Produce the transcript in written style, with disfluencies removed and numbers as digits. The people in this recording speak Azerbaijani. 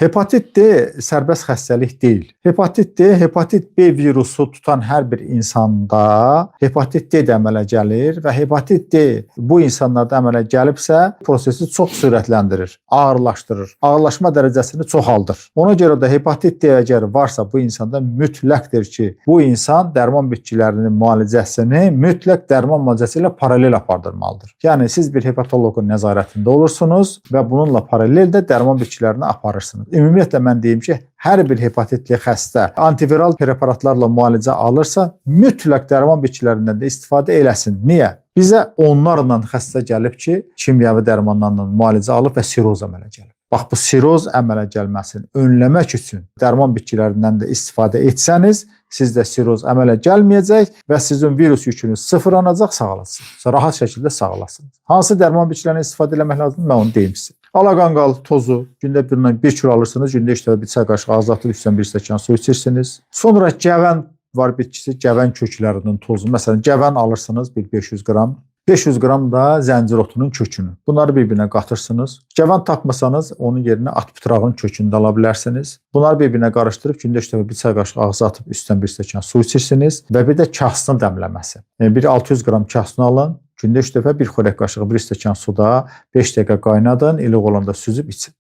Hepatit D sərbəst xəstəlik deyil. Hepatit D, hepatit B virusu tutan hər bir insanda hepatit D də əmələ gəlir və hepatit D bu insanlarda əmələ gəlibsə, prosesi çox sürətləndirir, ağırlaşdırır, ağırlaşma dərəcəsini çoxaldır. Ona görə də hepatit D əgər varsa bu insanda mütləqdir ki, bu insan dərman bitkilərinin müalicəsini mütləq dərman müalicəsi ilə paralel apardırmalıdır. Yəni siz bir hepatoloqun nəzarətində olursunuz və bununla paralel də dərman bitkilərini aparırsınız. Ümumiyyətlə mən deyim ki, hər bir hepatitli xəstə antiviral preparatlarla müalicə alırsa, mütləq dərman bitkilərindən də istifadə eləsin. Niyə? Bizə onlarla xəstə gəlib ki, kimyəvi dərmanlarla müalicə alıb və siroz əmələ gəlib. Bax, bu siroz əmələ gəlməsini önləmək üçün dərman bitkilərindən də istifadə etsəniz, sizdə siroz əmələ gəlməyəcək və sizin virus yükünüz sıfırlanacaq, sağalasınız. Rahat şəkildə sağalasınız. Hansı dərman bitkilərini istifadə etmək lazımdır, mən onu deyim sizə. Alaqanqal tozu gündə 1 kilo alırsınız, gündə 3 dəfə bir çay qaşığı ağza atıb üstdən 1 stəkan su içirsiniz. Sonra gəvən var bitkisi, gəvən köklərinin tozu. Məsələn, gəvən alırsınız 500 qram. 500 qram da zəncir otunun kökünü. Bunları bir-birinə qatırsınız. Gəvən tapmasanız, onun yerinə at pıtrağın kökünü də ala bilərsiniz. Bunları bir-birinə qarışdırıb gündə 3 dəfə bir çay qaşığı ağza atıb üstdən 1 stəkan su içirsiniz və bir də kahsını dəmləməsi. Yəni bir 600 qram kahsını alın. Gündə 3 dəfə bir xörək qaşığı 1 stəkan suda 5 dəqiqə qaynadın, ilıq olanda süzüb için.